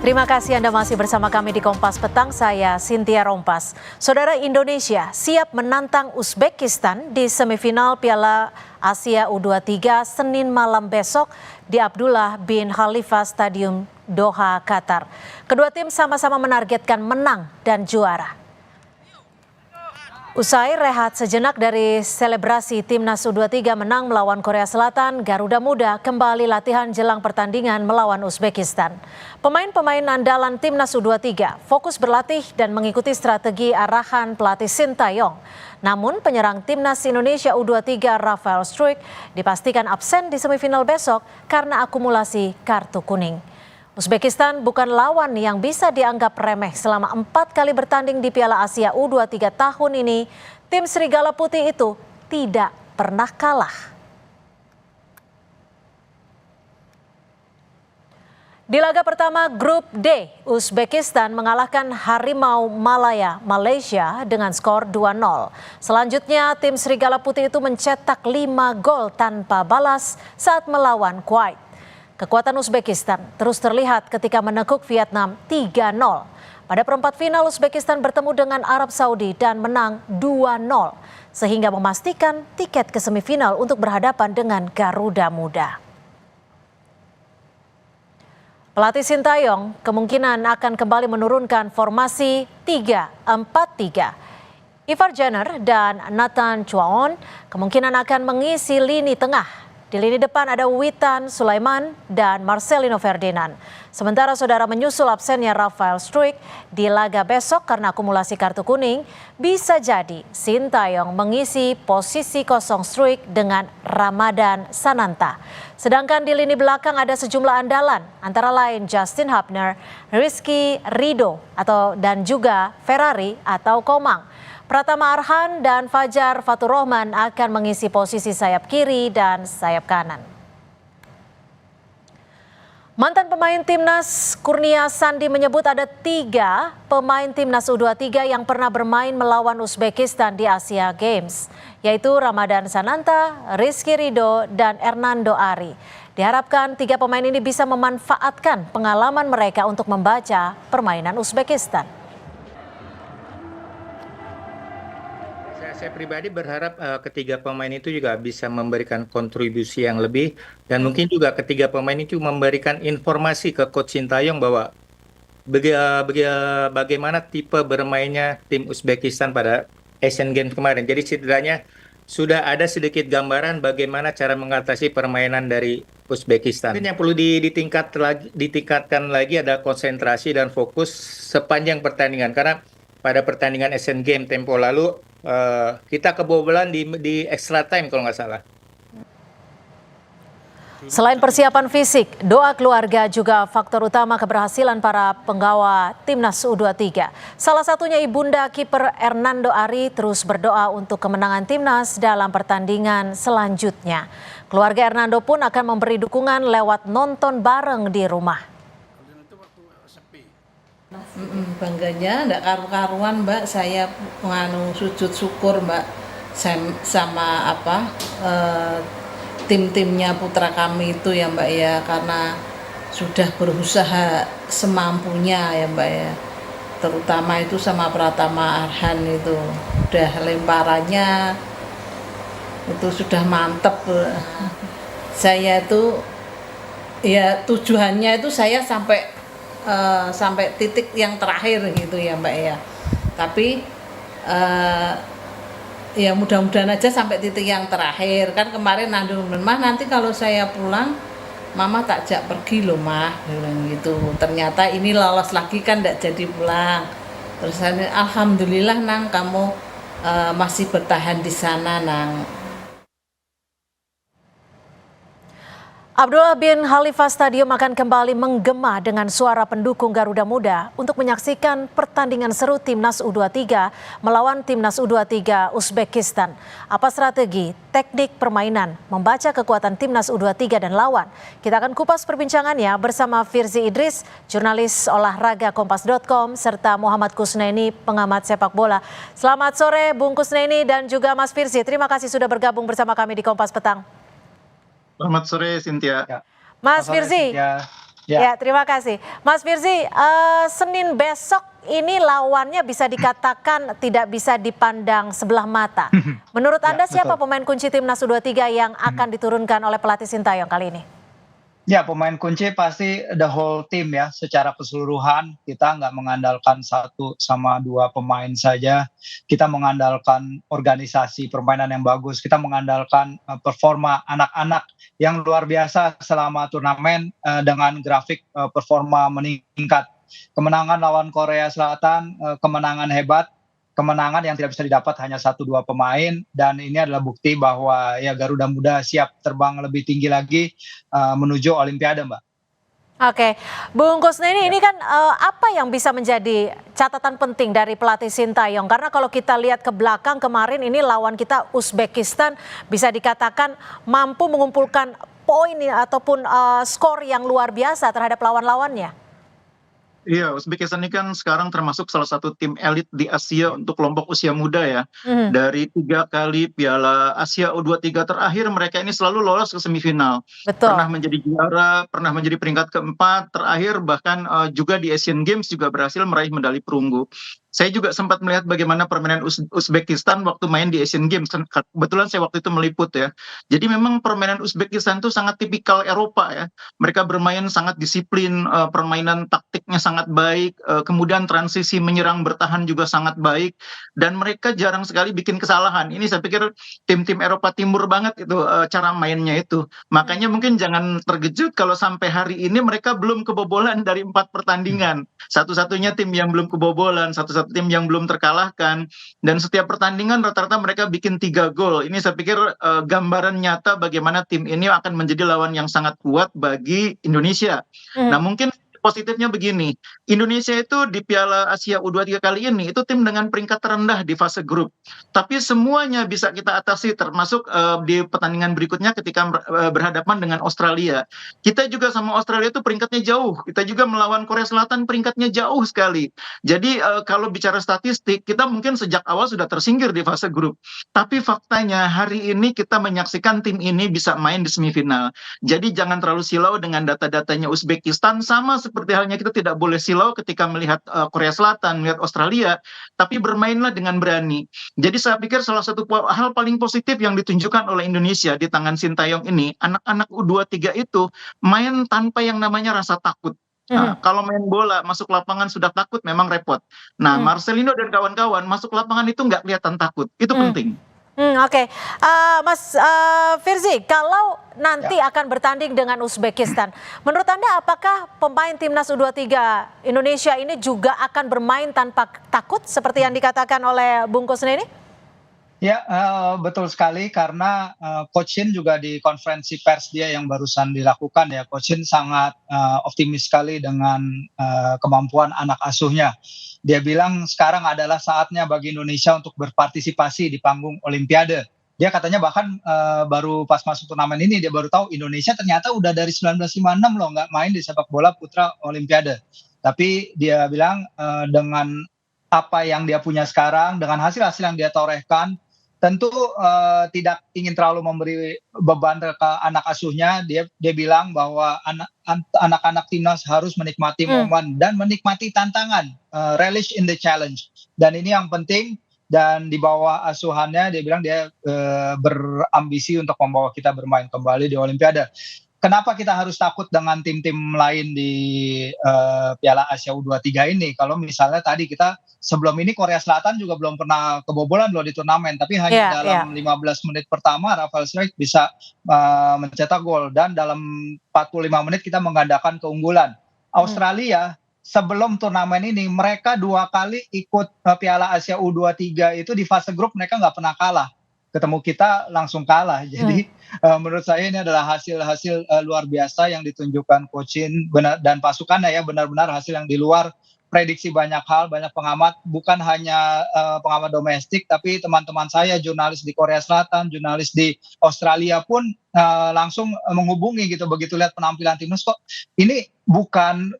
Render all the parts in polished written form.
Terima kasih Anda masih bersama kami di Kompas Petang, saya Cynthia Rompas. Saudara, Indonesia siap menantang Uzbekistan di semifinal Piala Asia U23 Senin malam besok di Abdullah bin Khalifa Stadium Doha, Qatar. Kedua tim sama-sama menargetkan menang dan juara. Usai rehat sejenak dari selebrasi Timnas U23 menang melawan Korea Selatan, Garuda Muda kembali latihan jelang pertandingan melawan Uzbekistan. Pemain-pemain andalan Timnas U23 fokus berlatih dan mengikuti strategi arahan pelatih Sintayong. Namun penyerang Timnas Indonesia U23 Rafael Struijk dipastikan absen di semifinal besok karena akumulasi kartu kuning. Uzbekistan bukan lawan yang bisa dianggap remeh. Selama 4 kali bertanding di Piala Asia U23 tahun ini, tim Serigala Putih itu tidak pernah kalah. Di laga pertama grup D, Uzbekistan mengalahkan Harimau Malaya Malaysia dengan skor 2-0. Selanjutnya tim Serigala Putih itu mencetak 5 gol tanpa balas saat melawan Kuwait. Kekuatan Uzbekistan terus terlihat ketika menekuk Vietnam 3-0. Pada perempat final Uzbekistan bertemu dengan Arab Saudi dan menang 2-0. Sehingga memastikan tiket ke semifinal untuk berhadapan dengan Garuda Muda. Pelatih Sintayong kemungkinan akan kembali menurunkan formasi 3-4-3. Ivar Jenner dan Nathan Chuaon kemungkinan akan mengisi lini tengah. Di lini depan ada Witan Sulaiman dan Marcelino Ferdinand. Sementara saudara menyusul absennya Rafael Struijk di laga besok karena akumulasi kartu kuning, bisa jadi Sintayong mengisi posisi kosong Struijk dengan Ramadan Sananta. Sedangkan di lini belakang ada sejumlah andalan, antara lain Justin Hubner, Rizky Ridho dan juga Ferrari atau Komang. Pratama Arhan dan Fajar Fatur Rahman akan mengisi posisi sayap kiri dan sayap kanan. Mantan pemain Timnas Kurnia Sandi menyebut ada 3 pemain Timnas U23 yang pernah bermain melawan Uzbekistan di Asia Games, yaitu Ramadan Sananta, Rizky Ridho, dan Hernando Ari. Diharapkan 3 pemain ini bisa memanfaatkan pengalaman mereka untuk membaca permainan Uzbekistan. Saya pribadi berharap ketiga pemain itu juga bisa memberikan kontribusi yang lebih dan mungkin juga ketiga pemain itu memberikan informasi ke Coach Sintayong bahwa bagaimana tipe bermainnya tim Uzbekistan pada Asian Games kemarin. Jadi setidaknya sudah ada sedikit gambaran bagaimana cara mengatasi permainan dari Uzbekistan. Mungkin yang perlu ditingkatkan lagi ada konsentrasi dan fokus sepanjang pertandingan karena pada pertandingan Asian Games tempo lalu kita kebobolan di extra time kalau nggak salah. Selain persiapan fisik, doa keluarga juga faktor utama keberhasilan para penggawa Timnas U23. Salah satunya ibunda kiper Hernando Ari terus berdoa untuk kemenangan Timnas dalam pertandingan selanjutnya. Keluarga Hernando pun akan memberi dukungan lewat nonton bareng di rumah. Bangganya enggak karu-karuan Mbak, saya sujud syukur Mbak sama tim-timnya putra kami itu ya Mbak ya, karena sudah berusaha semampunya ya Mbak ya, terutama itu sama Pratama Arhan itu udah lemparannya itu sudah mantep. Saya itu ya tujuannya itu saya sampai titik yang terakhir gitu ya Mbak ya, tapi ya mudah-mudahan aja sampai titik yang terakhir. Kan kemarin Mah nanti kalau saya pulang Mama tak jak pergi loh Mah bilang gitu. Ternyata ini lolos lagi kan tidak jadi pulang. Terus alhamdulillah Nang kamu masih bertahan di sana Nang. Abdullah bin Khalifa Stadium akan kembali menggema dengan suara pendukung Garuda Muda untuk menyaksikan pertandingan seru Timnas U23 melawan Timnas U23 Uzbekistan. Apa strategi, teknik permainan, membaca kekuatan Timnas U23 dan lawan? Kita akan kupas perbincangannya bersama Firzi Idris, jurnalis olahraga Kompas.com, serta Muhammad Kusneni, pengamat sepak bola. Selamat sore Bung Kusneni dan juga Mas Firzi. Terima kasih sudah bergabung bersama kami di Kompas Petang. Selamat sore, Cynthia. Mas Firzi, Ya. Ya, terima kasih. Mas Firzi, Senin besok ini lawannya bisa dikatakan tidak bisa dipandang sebelah mata. Menurut Ya, Anda siapa betul. pemain kunci timnas U23 yang akan diturunkan oleh pelatih Sintayong kali ini? Ya, pemain kunci pasti the whole team ya, secara keseluruhan. Kita nggak mengandalkan satu sama dua pemain saja. Kita mengandalkan organisasi permainan yang bagus. Kita mengandalkan performa anak-anak yang luar biasa selama turnamen dengan grafik performa meningkat. Kemenangan lawan Korea Selatan, kemenangan hebat, kemenangan yang tidak bisa didapat hanya satu dua pemain, dan ini adalah bukti bahwa ya Garuda Muda siap terbang lebih tinggi lagi menuju Olimpiade, Mbak. Oke, Bung Kusneni, Ya. ini kan apa yang bisa menjadi catatan penting dari pelatih Sintayong? Karena kalau kita lihat ke belakang kemarin ini lawan kita Uzbekistan bisa dikatakan mampu mengumpulkan poin ataupun skor yang luar biasa terhadap lawan-lawannya. Iya, Uzbekistan ini kan sekarang termasuk salah satu tim elit di Asia untuk kelompok usia muda ya. Mhm, Dari 3 kali Piala Asia U23 terakhir, mereka ini selalu lolos ke semifinal. betul. Pernah menjadi juara, pernah menjadi peringkat keempat, terakhir bahkan juga di Asian Games juga berhasil meraih medali perunggu. Saya juga sempat melihat bagaimana permainan Uzbekistan waktu main di Asian Games. Kebetulan saya waktu itu meliput ya. Jadi memang permainan Uzbekistan itu sangat tipikal Eropa ya. Mereka bermain sangat disiplin, permainan taktiknya sangat baik, kemudian transisi menyerang bertahan juga sangat baik, dan mereka jarang sekali bikin kesalahan. Ini saya pikir tim-tim Eropa Timur banget itu cara mainnya itu. Makanya mungkin jangan terkejut kalau sampai hari ini mereka belum kebobolan dari 4 pertandingan. Satu-satunya tim yang belum kebobolan, satu-satu tim yang belum terkalahkan, dan setiap pertandingan rata-rata mereka bikin 3 gol. Ini saya pikir gambaran nyata bagaimana tim ini akan menjadi lawan yang sangat kuat bagi Indonesia. Nah, Mhm, mungkin positifnya begini, Indonesia itu di Piala Asia U23 kali ini itu tim dengan peringkat terendah di fase grup. Tapi semuanya bisa kita atasi, termasuk di pertandingan berikutnya ketika berhadapan dengan Australia. Kita juga sama Australia itu peringkatnya jauh. Kita juga melawan Korea Selatan peringkatnya jauh sekali. Jadi kalau bicara statistik, kita mungkin sejak awal sudah tersingkir di fase grup. Tapi faktanya hari ini kita menyaksikan tim ini bisa main di semifinal. Jadi jangan terlalu silau dengan data-datanya Uzbekistan, sama seperti halnya kita tidak boleh silau ketika melihat Korea Selatan, melihat Australia, tapi bermainlah dengan berani. Jadi saya pikir salah satu hal paling positif yang ditunjukkan oleh Indonesia di tangan Sintayong ini, anak-anak U23 itu main tanpa yang namanya rasa takut. mhm, Nah, kalau main bola masuk lapangan sudah takut memang repot. Nah, mhm, Marcelino dan kawan-kawan masuk lapangan itu nggak kelihatan takut. Itu mhm. penting. Oke. Mas Firzi, kalau nanti Ya. akan bertanding dengan Uzbekistan, menurut Anda apakah pemain timnas U23 Indonesia ini juga akan bermain tanpa takut seperti yang dikatakan oleh Bung Kusneni? Ya, betul sekali, karena Coach Shin juga di konferensi pers dia yang barusan dilakukan ya, Coach Shin sangat optimis sekali dengan kemampuan anak asuhnya. Dia bilang sekarang adalah saatnya bagi Indonesia untuk berpartisipasi di panggung Olimpiade. Dia katanya bahkan baru pas masuk turnamen ini dia baru tahu Indonesia ternyata udah dari 1956 loh nggak main di sepak bola putra Olimpiade. Tapi dia bilang dengan apa yang dia punya sekarang, dengan hasil-hasil yang dia torehkan, tentu tidak ingin terlalu memberi beban ke anak asuhnya. Dia bilang bahwa anak-anak timnas harus menikmati Hmm. momen dan menikmati tantangan, relish in the challenge. Dan ini yang penting. Dan di bawah asuhannya dia bilang dia berambisi untuk membawa kita bermain kembali di Olimpiade. Kenapa kita harus takut dengan tim-tim lain di Piala Asia U23 ini? Kalau misalnya tadi kita sebelum ini Korea Selatan juga belum pernah kebobolan loh di turnamen, tapi hanya Ya, ya. dalam 15 menit pertama Rafael Struijk bisa mencetak gol, dan dalam 45 menit kita menggandakan keunggulan. Australia sebelum turnamen ini mereka 2 kali ikut Piala Asia U23 itu di fase grup mereka nggak pernah kalah. Ketemu kita langsung kalah. Jadi menurut saya ini adalah hasil-hasil luar biasa yang ditunjukkan Coach Shin dan pasukannya ya, benar-benar hasil yang di luar prediksi banyak hal, banyak pengamat, bukan hanya pengamat domestik, tapi teman-teman saya jurnalis di Korea Selatan, jurnalis di Australia pun langsung menghubungi gitu begitu lihat penampilan timnas, kok ini bukan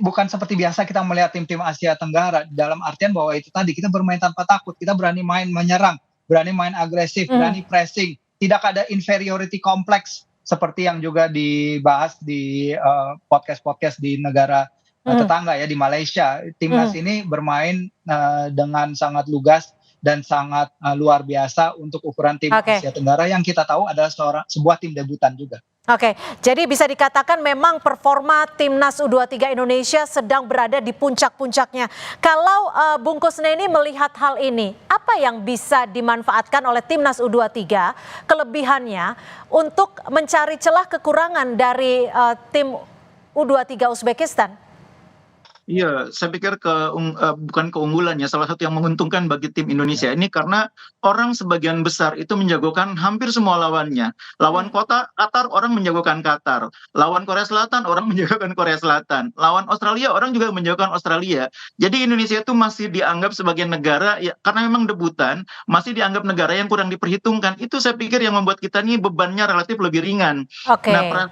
bukan seperti biasa kita melihat tim-tim Asia Tenggara, dalam artian bahwa itu tadi kita bermain tanpa takut, kita berani main menyerang, berani main agresif, berani pressing, tidak ada inferiority complex seperti yang juga dibahas di podcast-podcast di negara tetangga ya, di Malaysia, timnas ini bermain dengan sangat lugas dan sangat luar biasa untuk ukuran tim Oke. Asia Tenggara yang kita tahu adalah sebuah tim debutan juga. Oke, jadi bisa dikatakan memang performa timnas U23 Indonesia sedang berada di puncak-puncaknya. Kalau Bung Kusne ini melihat hal ini, apa yang bisa dimanfaatkan oleh timnas U23 kelebihannya untuk mencari celah kekurangan dari tim U23 Uzbekistan? Iya, saya pikir bukan keunggulannya, salah satu yang menguntungkan bagi tim Indonesia ini karena orang sebagian besar itu menjagokan hampir semua lawannya. Lawan Qatar, orang menjagokan Qatar. Lawan Korea Selatan, orang menjagokan Korea Selatan. Lawan Australia, orang juga menjagokan Australia. Jadi Indonesia itu masih dianggap sebagai negara, ya, karena memang debutan, masih dianggap negara yang kurang diperhitungkan. Itu saya pikir yang membuat kita nih bebannya relatif lebih ringan. Oke. Nah,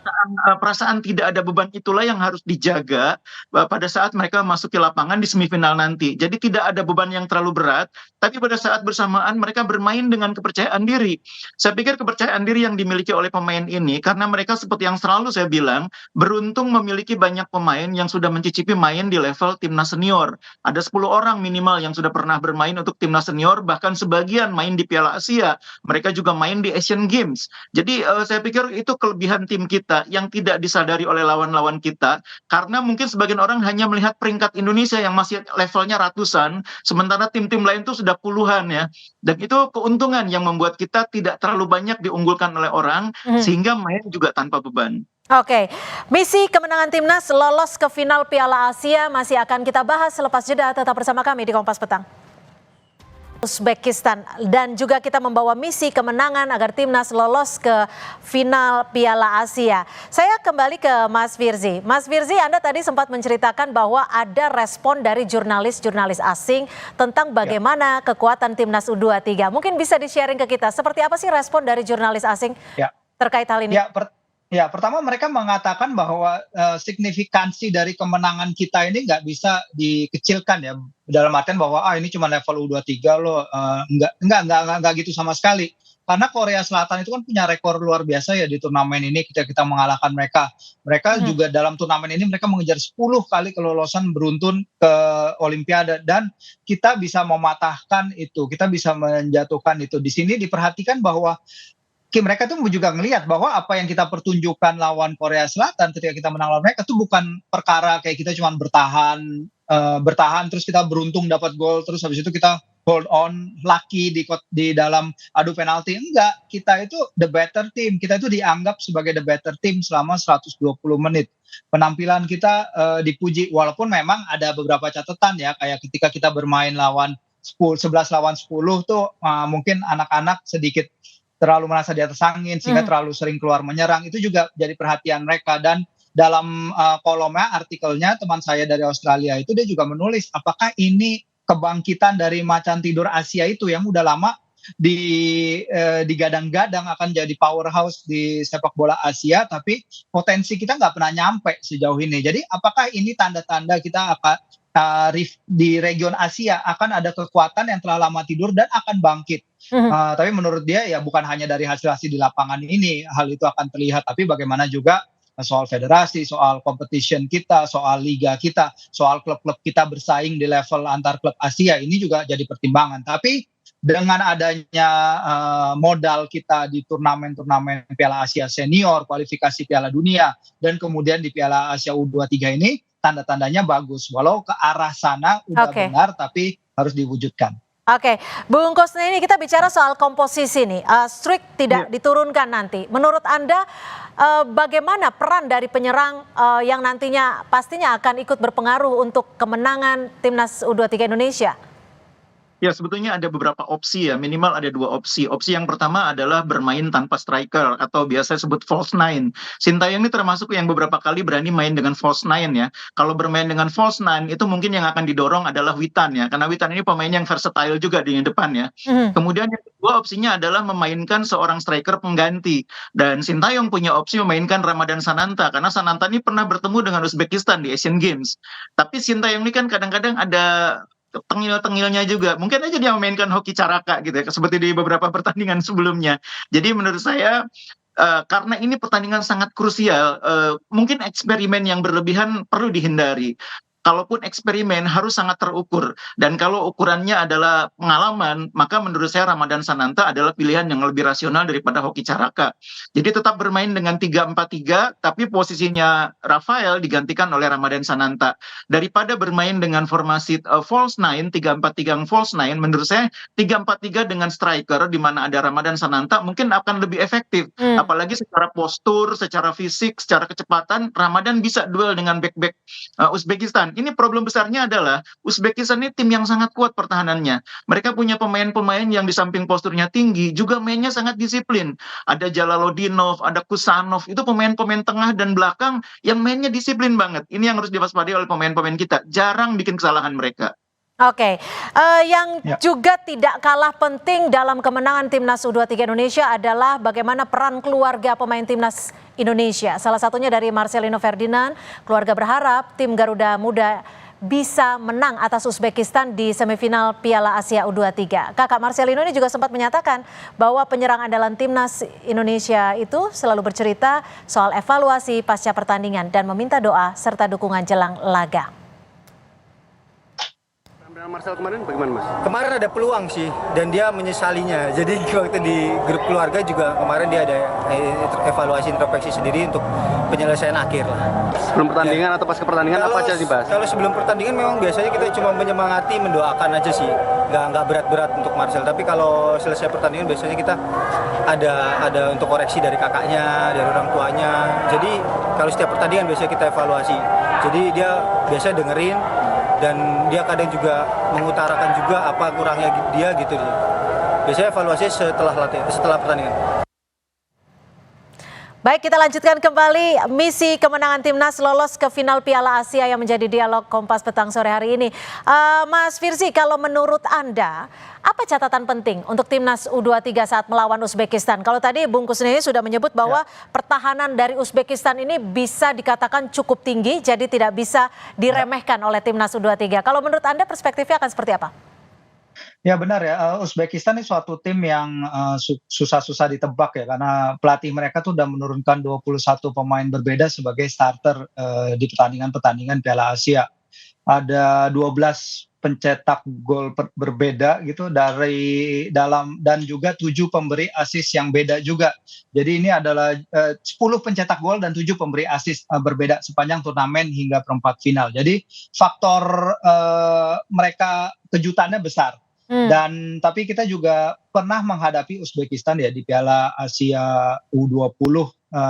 perasaan tidak ada beban itulah yang harus dijaga pada saat mereka masuk ke lapangan di semifinal nanti. Jadi tidak ada beban yang terlalu berat, tapi pada saat bersamaan mereka bermain dengan kepercayaan diri. Saya pikir kepercayaan diri yang dimiliki oleh pemain ini, karena mereka seperti yang selalu saya bilang, beruntung memiliki banyak pemain yang sudah mencicipi main di level timnas senior. Ada 10 orang minimal yang sudah pernah bermain untuk timnas senior, bahkan sebagian main di Piala Asia. Mereka juga main di Asian Games. Jadi saya pikir itu kelebihan tim kita yang tidak disadari oleh lawan-lawan kita, karena mungkin sebagian orang hanya melihat peringkat Indonesia yang masih levelnya ratusan, sementara tim-tim lain itu sudah puluhan ya. Dan itu keuntungan yang membuat kita tidak terlalu banyak diunggulkan oleh orang, sehingga main juga tanpa beban. Oke, misi kemenangan timnas lolos ke final Piala Asia masih akan kita bahas selepas jeda. Tetap bersama kami di Kompas Petang. Uzbekistan, dan juga kita membawa misi kemenangan agar timnas lolos ke final Piala Asia. Saya kembali ke Mas Firzi. Mas Firzi, Anda tadi sempat menceritakan bahwa ada respon dari jurnalis-jurnalis asing tentang bagaimana kekuatan timnas U23. Mungkin bisa di-sharing ke kita, seperti apa sih respon dari jurnalis asing terkait hal ini? Pertama mereka mengatakan bahwa signifikansi dari kemenangan kita ini nggak bisa dikecilkan ya, dalam artian bahwa ini cuma level U23 loh, enggak gitu sama sekali. Karena Korea Selatan itu kan punya rekor luar biasa ya di turnamen ini, kita mengalahkan mereka. Mereka juga dalam turnamen ini mereka mengejar 10 kali kelolosan beruntun ke Olimpiade, dan kita bisa mematahkan itu, kita bisa menjatuhkan itu. Di sini diperhatikan bahwa mereka tuh juga ngelihat bahwa apa yang kita pertunjukkan lawan Korea Selatan ketika kita menang lawan mereka itu bukan perkara kayak kita cuma bertahan terus kita beruntung dapat gol terus habis itu kita hold on lucky di dalam adu penalti. Enggak, kita itu the better team, kita itu dianggap sebagai the better team selama 120 menit. Penampilan kita dipuji, walaupun memang ada beberapa catatan ya, kayak ketika kita bermain lawan 11 lawan 10 tuh mungkin anak-anak sedikit terlalu merasa di atas angin sehingga terlalu sering keluar menyerang. Itu juga jadi perhatian mereka. Dan dalam kolomnya, artikelnya teman saya dari Australia itu dia juga menulis apakah ini kebangkitan dari macan tidur Asia itu yang udah lama digadang-gadang akan jadi powerhouse di sepak bola Asia, tapi potensi kita nggak pernah nyampe sejauh ini. Jadi apakah ini tanda-tanda kita akan di region Asia akan ada kekuatan yang telah lama tidur dan akan bangkit. Tapi menurut dia ya bukan hanya dari hasil-hasil di lapangan ini hal itu akan terlihat, tapi bagaimana juga soal federasi, soal competition kita, soal liga kita, soal klub-klub kita bersaing di level antar klub Asia ini juga jadi pertimbangan. Tapi dengan adanya modal kita di turnamen-turnamen Piala Asia Senior, kualifikasi Piala Dunia, dan kemudian di Piala Asia U23 ini, tanda-tandanya bagus. Walau ke arah sana udah benar, tapi harus diwujudkan. Oke, Bung Kusne, ini kita bicara soal komposisi nih. Strict tidak diturunkan nanti. Menurut Anda bagaimana peran dari penyerang yang nantinya pastinya akan ikut berpengaruh untuk kemenangan timnas U23 Indonesia? Ya, sebetulnya ada beberapa opsi ya, minimal ada 2 opsi. Opsi yang pertama adalah bermain tanpa striker atau biasa disebut false nine. Sintayong ini termasuk yang beberapa kali berani main dengan false nine ya. Kalau bermain dengan false nine itu mungkin yang akan didorong adalah Witan ya, karena Witan ini pemain yang versatile juga di depan ya. Kemudian yang kedua opsinya adalah memainkan seorang striker pengganti. Dan Sintayong punya opsi memainkan Ramadan Sananta, karena Sananta ini pernah bertemu dengan Uzbekistan di Asian Games. Tapi Sintayong ini kan kadang-kadang ada tengil-tengilnya juga. Mungkin aja dia memainkan hoki caraka gitu ya, seperti di beberapa pertandingan sebelumnya. Jadi menurut saya karena ini pertandingan sangat krusial, mungkin eksperimen yang berlebihan perlu dihindari. Kalaupun eksperimen harus sangat terukur, dan kalau ukurannya adalah pengalaman, maka menurut saya Ramadan Sananta adalah pilihan yang lebih rasional daripada Hoki Caraka. Jadi tetap bermain dengan 3-4-3, tapi posisinya Rafael digantikan oleh Ramadan Sananta. Daripada bermain dengan formasi false nine, 3-4-3 false nine, menurut saya 3-4-3 dengan striker di mana ada Ramadan Sananta mungkin akan lebih efektif. Apalagi secara postur, secara fisik, secara kecepatan, Ramadan bisa duel dengan back-back Uzbekistan. Ini problem besarnya adalah Uzbekistan ini tim yang sangat kuat pertahanannya. Mereka punya pemain-pemain yang di samping posturnya tinggi, juga mainnya sangat disiplin. Ada Jalalodinov, ada Kusanov, itu pemain-pemain tengah dan belakang yang mainnya disiplin banget. Ini yang harus diwaspadai oleh pemain-pemain kita. Jarang bikin kesalahan mereka. Oke, yang juga tidak kalah penting dalam kemenangan Timnas U23 Indonesia adalah bagaimana peran keluarga pemain Timnas Indonesia. Salah satunya dari Marcelino Ferdinand, keluarga berharap tim Garuda Muda bisa menang atas Uzbekistan di semifinal Piala Asia U23. Kakak Marcelino ini juga sempat menyatakan bahwa penyerang andalan Timnas Indonesia itu selalu bercerita soal evaluasi pasca pertandingan dan meminta doa serta dukungan jelang laga. Marcel kemarin bagaimana Mas? Kemarin ada peluang sih dan dia menyesalinya. Jadi waktu di grup keluarga juga kemarin dia ada evaluasi introspeksi sendiri untuk penyelesaian akhir lah. Sebelum pertandingan atau pas ke pertandingan apa aja dibahas? Kalau sebelum pertandingan memang biasanya kita cuma menyemangati, mendoakan aja sih. Nggak berat-berat untuk Marcel. Tapi kalau selesai pertandingan biasanya kita ada untuk koreksi dari kakaknya, dari orang tuanya. Jadi kalau setiap pertandingan biasanya kita evaluasi. Jadi dia biasa dengerin dan dia kadang juga mengutarakan juga apa kurangnya dia gitu. Biasanya evaluasi setelah pertandingan. Baik, kita lanjutkan kembali misi kemenangan Timnas lolos ke final Piala Asia yang menjadi dialog Kompas Petang sore hari ini. Mas Firzi, kalau menurut Anda, apa catatan penting untuk Timnas U23 saat melawan Uzbekistan? Kalau tadi Bung Kusnini sudah menyebut bahwa pertahanan dari Uzbekistan ini bisa dikatakan cukup tinggi, jadi tidak bisa diremehkan oleh Timnas U23. Kalau menurut Anda perspektifnya akan seperti apa? Ya benar ya, Uzbekistan ini suatu tim yang susah-susah ditebak ya, karena pelatih mereka tuh udah menurunkan 21 pemain berbeda sebagai starter di pertandingan-pertandingan Piala Asia. Ada 12 pencetak gol berbeda gitu dari dalam, dan juga 7 pemberi assist yang beda juga. Jadi ini adalah 10 pencetak gol dan 7 pemberi assist berbeda sepanjang turnamen hingga perempat final. Jadi faktor mereka kejutannya besar. Dan tapi kita juga pernah menghadapi Uzbekistan ya di Piala Asia U20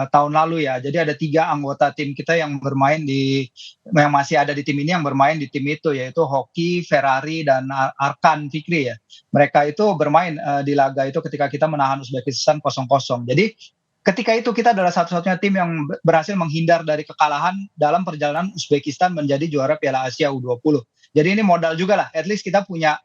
tahun lalu ya. Jadi ada 3 anggota tim kita yang masih ada di tim ini yang bermain di tim itu, yaitu Hoki, Ferrari, dan Arkan Fikri ya. Mereka itu bermain di laga itu ketika kita menahan Uzbekistan 0-0. Jadi ketika itu kita adalah satu-satunya tim yang berhasil menghindar dari kekalahan dalam perjalanan Uzbekistan menjadi juara Piala Asia U20. Jadi ini modal juga lah, at least kita punya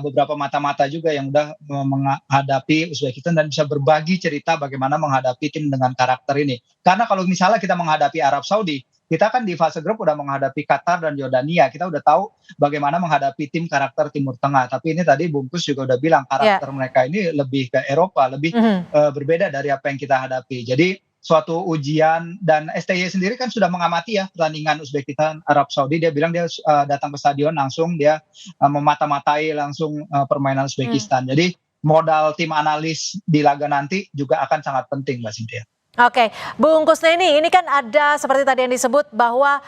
beberapa mata-mata juga yang udah menghadapi Uzbekistan dan bisa berbagi cerita bagaimana menghadapi tim dengan karakter ini. Karena kalau misalnya kita menghadapi Arab Saudi, kita kan di fase grup udah menghadapi Qatar dan Yordania, kita udah tahu bagaimana menghadapi tim karakter Timur Tengah. Tapi ini tadi Bungkus juga udah bilang karakter mereka ini lebih ke Eropa, lebih berbeda dari apa yang kita hadapi. Jadi suatu ujian, dan STY sendiri kan sudah mengamati ya pertandingan Uzbekistan Arab Saudi. Dia bilang dia datang ke stadion langsung, dia memata-matai langsung permainan Uzbekistan. Jadi modal tim analis di laga nanti juga akan sangat penting, Mbak Cynthia. Oke, Bung Kusneni, ini kan ada seperti tadi yang disebut bahwa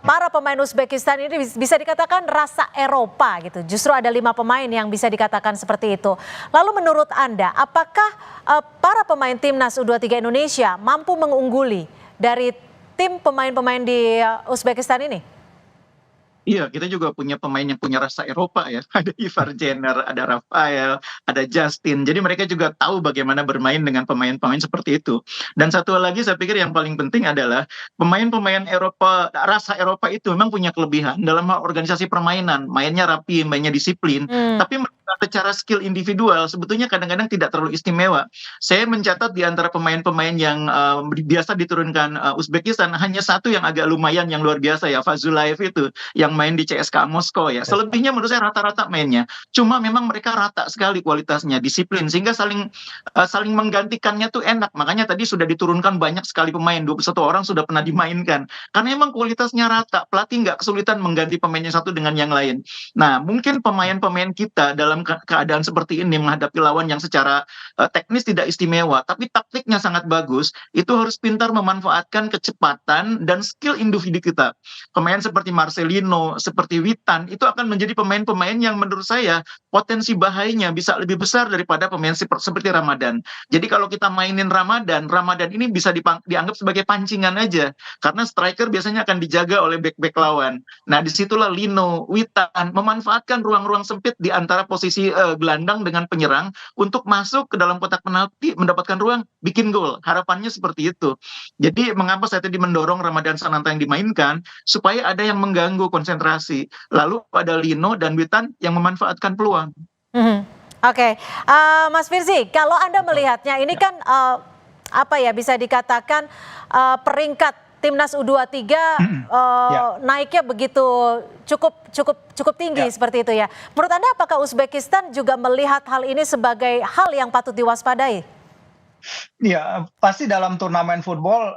para pemain Uzbekistan ini bisa dikatakan rasa Eropa gitu. Justru ada 5 pemain yang bisa dikatakan seperti itu. Lalu menurut Anda, apakah para pemain Timnas U23 Indonesia mampu mengungguli dari tim pemain-pemain di Uzbekistan ini? Iya, kita juga punya pemain yang punya rasa Eropa ya. Ada Ivar Jenner, ada Rafael, ada Justin. Jadi mereka juga tahu bagaimana bermain dengan pemain-pemain seperti itu. Dan satu lagi saya pikir yang paling penting adalah pemain-pemain Eropa, rasa Eropa itu memang punya kelebihan dalam hal organisasi permainan. Mainnya rapi, mainnya disiplin. Tapi mereka secara skill individual sebetulnya kadang-kadang tidak terlalu istimewa. Saya mencatat di antara pemain-pemain yang biasa diturunkan Uzbekistan hanya satu yang agak lumayan yang luar biasa ya, Fazulaev itu yang main di CSKA Moskow ya. Selebihnya menurut saya rata-rata mainnya. Cuma memang mereka rata sekali kualitasnya, disiplin sehingga saling menggantikannya tuh enak. Makanya tadi sudah diturunkan banyak sekali pemain, 21 orang sudah pernah dimainkan. Karena memang kualitasnya rata, pelatih nggak kesulitan mengganti pemainnya satu dengan yang lain. Nah, mungkin pemain-pemain kita dalam keadaan seperti ini menghadapi lawan yang secara teknis tidak istimewa, tapi taktiknya sangat bagus, itu harus pintar memanfaatkan kecepatan dan skill individu kita. Pemain seperti Marcelino, seperti Witan, itu akan menjadi pemain-pemain yang menurut saya potensi bahayanya bisa lebih besar daripada pemain seperti Ramadan. Jadi kalau kita mainin Ramadan ini bisa dianggap sebagai pancingan aja, karena striker biasanya akan dijaga oleh back-back lawan. Nah, disitulah Lino, Witan memanfaatkan ruang-ruang sempit di antara posisi gelandang dengan penyerang untuk masuk ke dalam kotak penalti, mendapatkan ruang, bikin gol. Harapannya seperti itu. Jadi mengapa saya tadi mendorong Ramadan Sananta yang dimainkan, supaya ada yang mengganggu konsentrasi. Lalu ada Lino dan Witan yang memanfaatkan peluang. Oke, Mas Firzi, kalau Anda melihatnya ini kan apa ya, bisa dikatakan peringkat Timnas U23 naiknya begitu cukup tinggi seperti itu ya. Menurut Anda apakah Uzbekistan juga melihat hal ini sebagai hal yang patut diwaspadai? Ya, pasti dalam turnamen football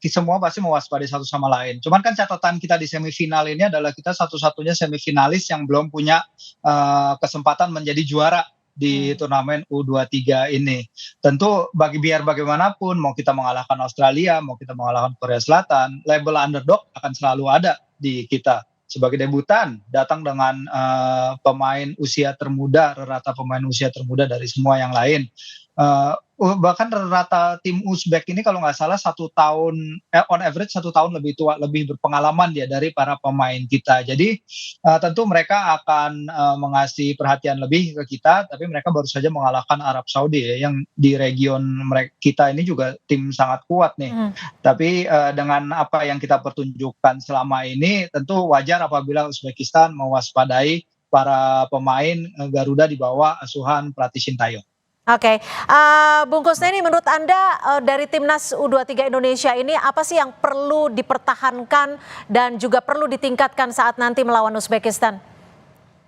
semua pasti mewaspadai satu sama lain. Cuman kan catatan kita di semifinal ini adalah kita satu-satunya semifinalis yang belum punya kesempatan menjadi juara di turnamen U23 ini. Tentu biar bagaimanapun, mau kita mengalahkan Australia, mau kita mengalahkan Korea Selatan, label underdog akan selalu ada di kita. Sebagai debutan, datang dengan pemain usia termuda, rata pemain usia termuda dari semua yang lain. Bahkan rata tim Uzbek ini kalau nggak salah 1 tahun, on average 1 tahun lebih tua, lebih berpengalaman dia dari para pemain kita. Jadi tentu mereka akan mengasih perhatian lebih ke kita, tapi mereka baru saja mengalahkan Arab Saudi ya, yang di region kita ini juga tim sangat kuat nih. Tapi dengan apa yang kita pertunjukkan selama ini, tentu wajar apabila Uzbekistan mewaspadai para pemain Garuda di bawah asuhan pelatih Sintayong. Oke, Bung Kusneni, menurut Anda dari Timnas U23 Indonesia ini apa sih yang perlu dipertahankan dan juga perlu ditingkatkan saat nanti melawan Uzbekistan?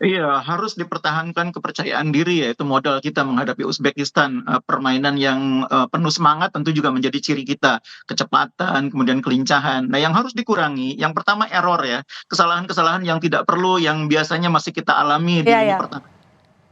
Iya, harus dipertahankan kepercayaan diri ya, itu modal kita menghadapi Uzbekistan. Permainan yang penuh semangat tentu juga menjadi ciri kita, kecepatan, kemudian kelincahan. Nah, yang harus dikurangi, yang pertama error ya, kesalahan-kesalahan yang tidak perlu, yang biasanya masih kita alami di lini pertama.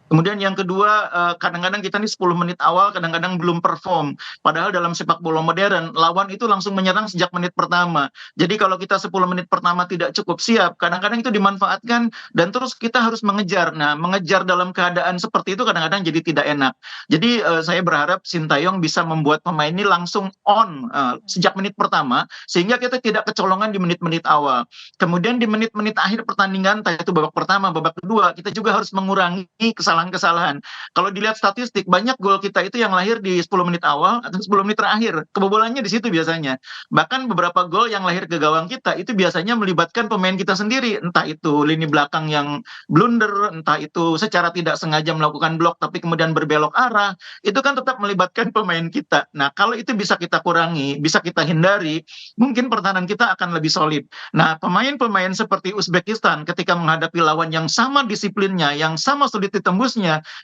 Kemudian yang kedua, kadang-kadang kita nih 10 menit awal kadang-kadang belum perform. Padahal dalam sepak bola modern, lawan itu langsung menyerang sejak menit pertama. Jadi kalau kita 10 menit pertama tidak cukup siap, kadang-kadang itu dimanfaatkan dan terus kita harus mengejar. Nah, mengejar dalam keadaan seperti itu kadang-kadang jadi tidak enak. Jadi saya berharap Sintayong bisa membuat pemain ini langsung on sejak menit pertama, sehingga kita tidak kecolongan di menit-menit awal. Kemudian di menit-menit akhir pertandingan, entah itu babak pertama, babak kedua, kita juga harus mengurangi kesalahan. Kalau dilihat statistik, banyak gol kita itu yang lahir di 10 menit awal atau 10 menit terakhir. Kebobolannya di situ biasanya. Bahkan beberapa gol yang lahir ke gawang kita itu biasanya melibatkan pemain kita sendiri. Entah itu lini belakang yang blunder, entah itu secara tidak sengaja melakukan blok tapi kemudian berbelok arah. Itu kan tetap melibatkan pemain kita. Nah, kalau itu bisa kita kurangi, bisa kita hindari, mungkin pertahanan kita akan lebih solid. Nah, pemain-pemain seperti Uzbekistan ketika menghadapi lawan yang sama disiplinnya, yang sama sulit ditembus,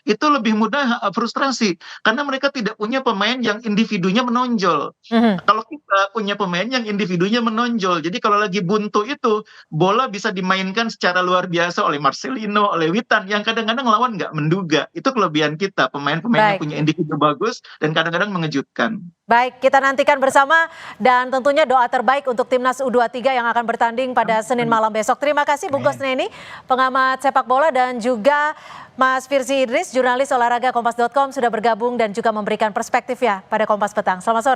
itu lebih mudah frustrasi karena mereka tidak punya pemain yang individunya menonjol. Kalau kita punya pemain yang individunya menonjol, jadi kalau lagi buntu itu bola bisa dimainkan secara luar biasa oleh Marcelino, oleh Witan yang kadang-kadang lawan nggak menduga. Itu kelebihan kita, pemain-pemain yang punya individu bagus dan kadang-kadang mengejutkan. Baik, kita nantikan bersama dan tentunya doa terbaik untuk Timnas U23 yang akan bertanding pada Senin malam besok. Terima kasih Bung Kusneni, pengamat sepak bola, dan juga Mas Firzi Idris, jurnalis olahraga Kompas.com sudah bergabung dan juga memberikan perspektif ya pada Kompas Petang. Selamat sore.